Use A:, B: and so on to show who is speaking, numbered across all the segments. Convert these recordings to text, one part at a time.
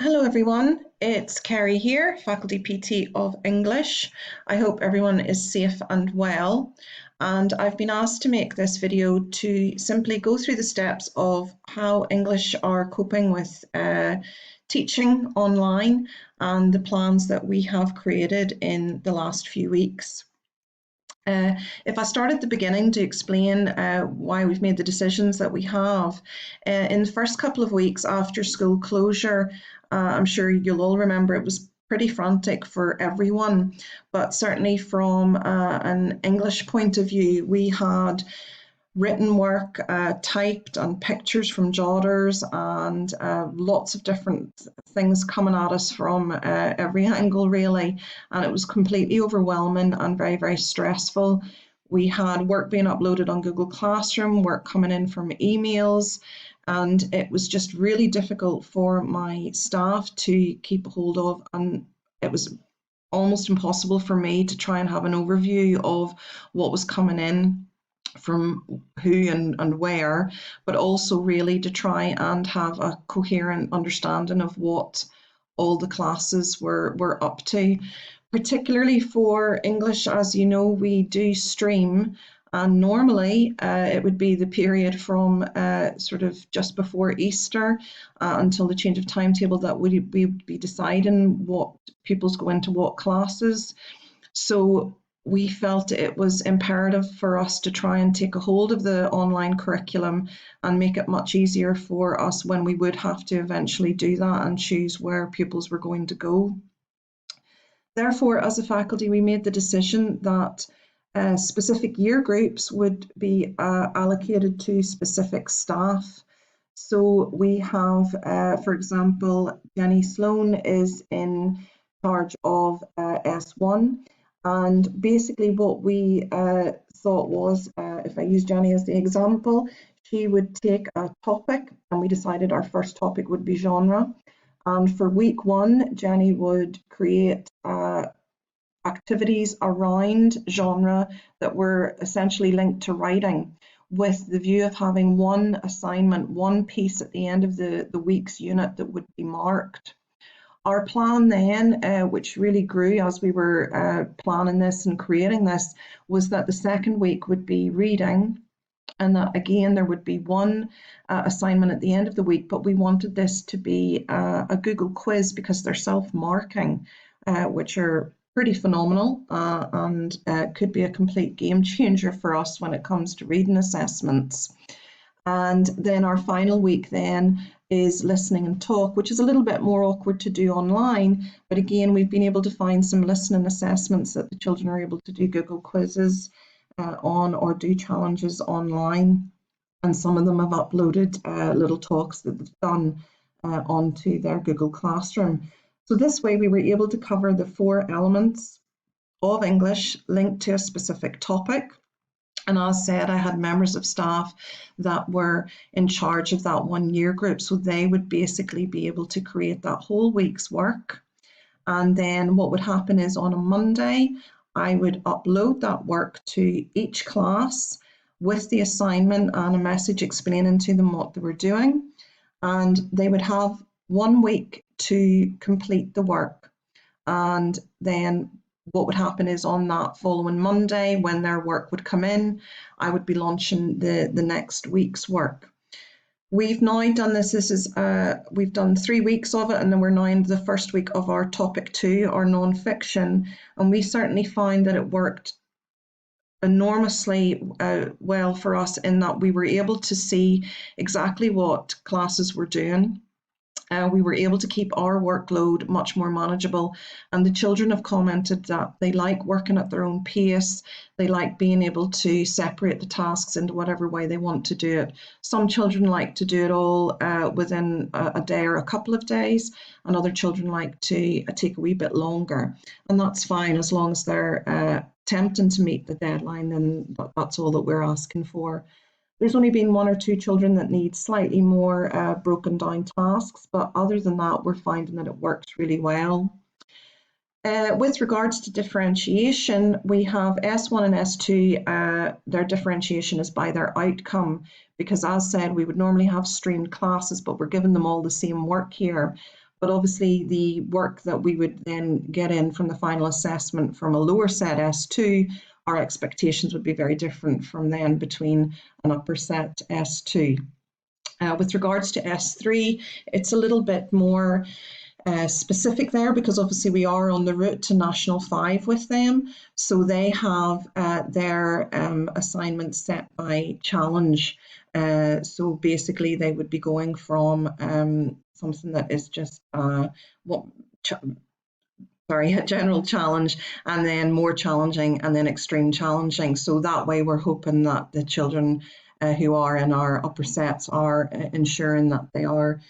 A: Hello everyone, it's Kerry here, Faculty PT of English. I hope everyone is safe and well. And I've been asked to make this video to simply go through the steps of how English are coping with teaching online and the plans that we have created in the last few weeks. If I start at the beginning to explain why we've made the decisions that we have, in the first couple of weeks after school closure, I'm sure you'll all remember it was pretty frantic for everyone, but certainly from an English point of view, we had written work, typed, and pictures from jotters, and lots of different things coming at us from every angle, really. And it was completely overwhelming and very, very stressful. We had work being uploaded on Google Classroom, work coming in from emails, and it was just really difficult for my staff to keep a hold of. And it was almost impossible for me to try and have an overview of what was coming in from who and where, but also really to try and have a coherent understanding of what all the classes were up to. Particularly for English, as you know, we do stream, and normally it would be the period from sort of just before Easter until the change of timetable that we would be deciding what pupils go into what classes. So we felt it was imperative for us to try and take a hold of the online curriculum and make it much easier for us when we would have to eventually do that and choose where pupils were going to go. Therefore, as a faculty, we made the decision that specific year groups would be allocated to specific staff. So we have, for example, Jenny Sloan is in charge of S1. And basically what we thought was, if I use Jenny as the example, she would take a topic, and we decided our first topic would be genre. And for week one, Jenny would create activities around genre that were essentially linked to writing, with the view of having one assignment, one piece at the end of the week's unit that would be marked. Our plan then, which really grew as we were planning this and creating this, was that the second week would be reading, and that again there would be one assignment at the end of the week, but we wanted this to be a Google quiz because they're self-marking, which are pretty phenomenal and could be a complete game changer for us when it comes to reading assessments. And then our final week then is listening and talk, which is a little bit more awkward to do online. But again, we've been able to find some listening assessments that the children are able to do Google quizzes on or do challenges online. And some of them have uploaded little talks that they've done onto their Google Classroom. So this way we were able to cover the 4 elements of English linked to a specific topic. And as said, I had members of staff that were in charge of that 1 year group. So they would basically be able to create that whole week's work. And then what would happen is on a Monday, I would upload that work to each class with the assignment and a message explaining to them what they were doing. And they would have 1 week to complete the work. And then what would happen is on that following Monday, when their work would come in, I would be launching the next week's work. We've now done this. We've done 3 weeks of it, and then we're now in the first week of our topic 2, our non-fiction, and we certainly find that it worked enormously well for us in that we were able to see exactly what classes were doing. We were able to keep our workload much more manageable, and the children have commented that they like working at their own pace. They like being able to separate the tasks into whatever way they want to do it. Some children like to do it all within a day or a couple of days, and other children like to take a wee bit longer, and that's fine as long as they're attempting to meet the deadline. Then that's all that we're asking for. There's only been 1 or 2 children that need slightly more broken down tasks, but other than that, we're finding that it works really well. With regards to differentiation, we have S1 and S2, their differentiation is by their outcome, because as said, we would normally have streamed classes, but we're giving them all the same work here. but obviously the work that we would then get in from the final assessment from a lower set S2, our expectations would be very different from then between an upper set S2. With regards to S3, it's a little bit more specific there because obviously we are on the route to National 5 with them. So they have their assignments set by challenge. So basically they would be going from something that is just what a general challenge, and then more challenging, and then extreme challenging. So that way we're hoping that the children who are in our upper sets are ensuring that they are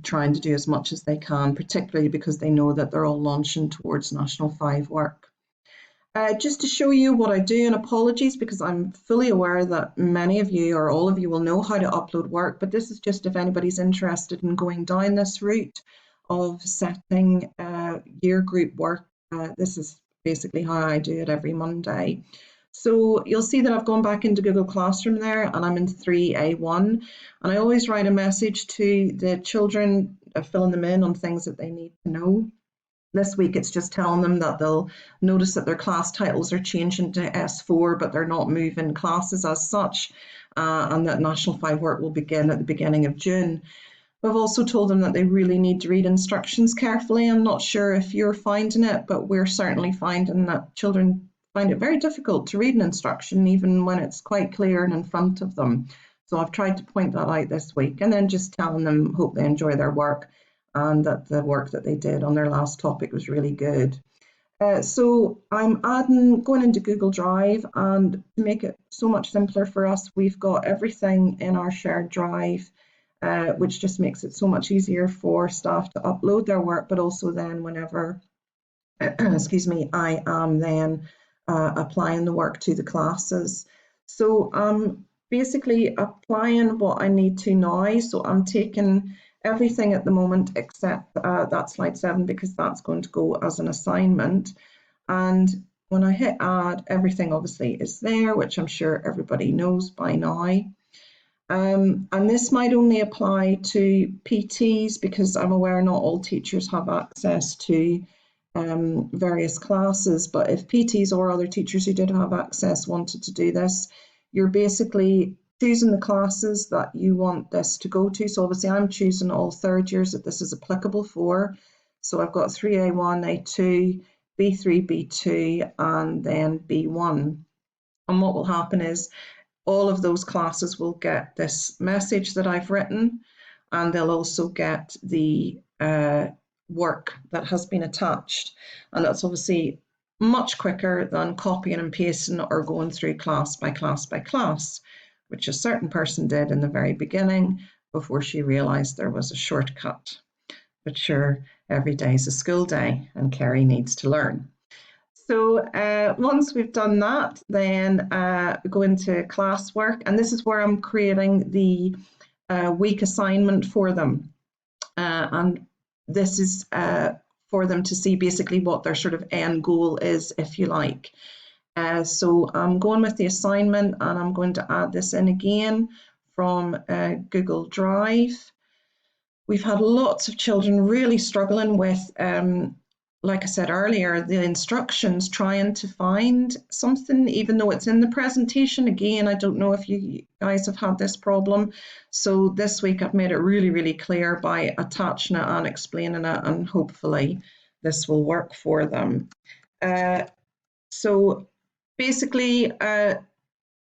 A: trying to do as much as they can, particularly because they know that they're all launching towards National 5 work. Just to show you what I do, and apologies because I'm fully aware that many of you or all of you will know how to upload work, but this is just if anybody's interested in going down this route of setting year group work. This is basically how I do it every Monday. So you'll see that I've gone back into Google Classroom there and I'm in 3A1, and I always write a message to the children, filling them in on things that they need to know. This week it's just telling them that they'll notice that their class titles are changing to S4, but they're not moving classes as such, and that National 5 work will begin at the beginning of June. I've also told them that they really need to read instructions carefully. I'm not sure if you're finding it, but we're certainly finding that children find it very difficult to read an instruction, even when it's quite clear and in front of them. So I've tried to point that out this week, and then just telling them, hope they enjoy their work and that the work that they did on their last topic was really good. So I'm going into Google Drive, and to make it so much simpler for us, we've got everything in our shared drive, which just makes it so much easier for staff to upload their work, but also then whenever, excuse me, I am then applying the work to the classes. So I'm basically applying what I need to now. So I'm taking everything at the moment except that slide 7, because that's going to go as an assignment. And when I hit add, everything obviously is there, which I'm sure everybody knows by now. And this might only apply to PTs because I'm aware not all teachers have access to various classes, but if PTs or other teachers who did have access wanted to do this, you're basically choosing the classes that you want this to go to. So obviously I'm choosing all third years that this is applicable for. So I've got 3A1, A2, B3, B2, and then B1. And what will happen is all of those classes will get this message that I've written, and they'll also get the work that has been attached. And that's obviously much quicker than copying and pasting or going through class by class by class, which a certain person did in the very beginning before she realised there was a shortcut. But sure, every day is a school day and Kerry needs to learn. So once we've done that, then we go into classwork, and this is where I'm creating the week assignment for them. And this is for them to see basically what their sort of end goal is, if you like. So I'm going with the assignment, and I'm going to add this in again from Google Drive. We've had lots of children really struggling with, like I said earlier, the instructions, trying to find something, even though it's in the presentation. Again, I don't know if you guys have had this problem. So this week I've made it really, really clear by attaching it and explaining it, and hopefully this will work for them. So basically,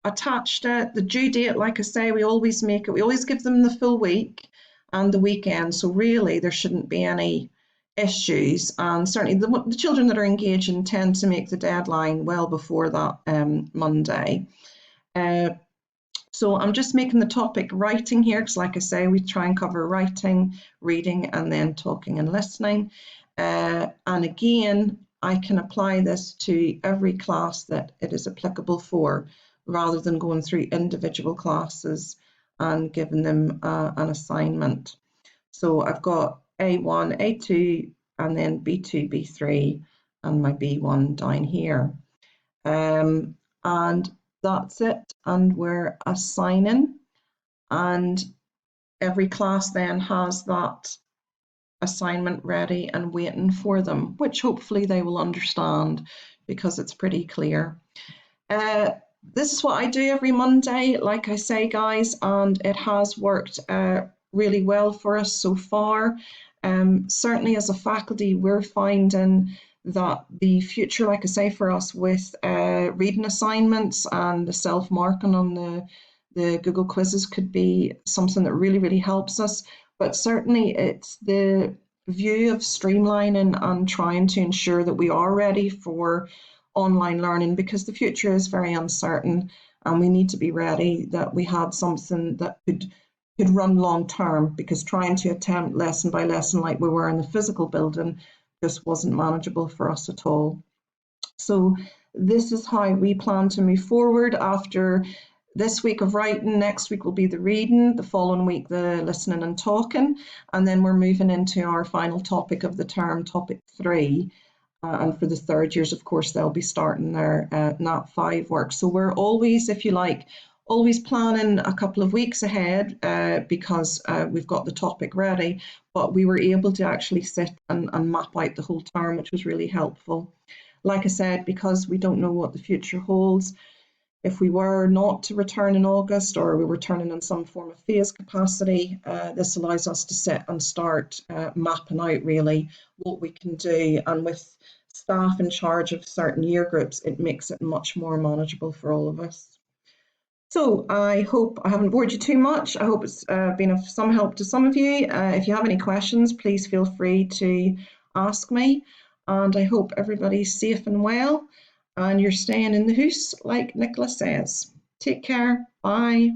A: attached it, the due date, like I say, we always give them the full week and the weekend. So really there shouldn't be any issues, and certainly the children that are engaging tend to make the deadline well before that Monday. So I'm just making the topic writing here, because like I say, we try and cover writing, reading, and then talking and listening. And again, I can apply this to every class that it is applicable for, rather than going through individual classes and giving them an assignment. So I've got A1, A2, and then B2, B3, and my B1 down here. And that's it, and we're assigning, and every class then has that assignment ready and waiting for them, which hopefully they will understand because it's pretty clear. This is what I do every Monday, like I say, guys, and it has worked really well for us so far. Certainly as a faculty, we're finding that the future, like I say, for us with reading assignments and the self-marking on the Google quizzes could be something that really, really helps us. But certainly it's the view of streamlining and trying to ensure that we are ready for online learning, because the future is very uncertain and we need to be ready that we have something that could run long term, because trying to attempt lesson by lesson like we were in the physical building just wasn't manageable for us at all. So this is how we plan to move forward. After this week of writing, next week will be the reading, the following week the listening and talking, and then we're moving into our final topic of the term, topic 3. And for the third years, of course, they'll be starting their Nat 5 work. So we're always, if you like, always planning a couple of weeks ahead because we've got the topic ready, but we were able to actually sit and map out the whole term, which was really helpful. Like I said, because we don't know what the future holds, if we were not to return in August, or we were returning in some form of phase capacity, this allows us to sit and start mapping out really what we can do. And with staff in charge of certain year groups, it makes it much more manageable for all of us. So I hope I haven't bored you too much. I hope it's been of some help to some of you. If you have any questions, please feel free to ask me. And I hope everybody's safe and well and you're staying in the house, like Nicola says. Take care. Bye.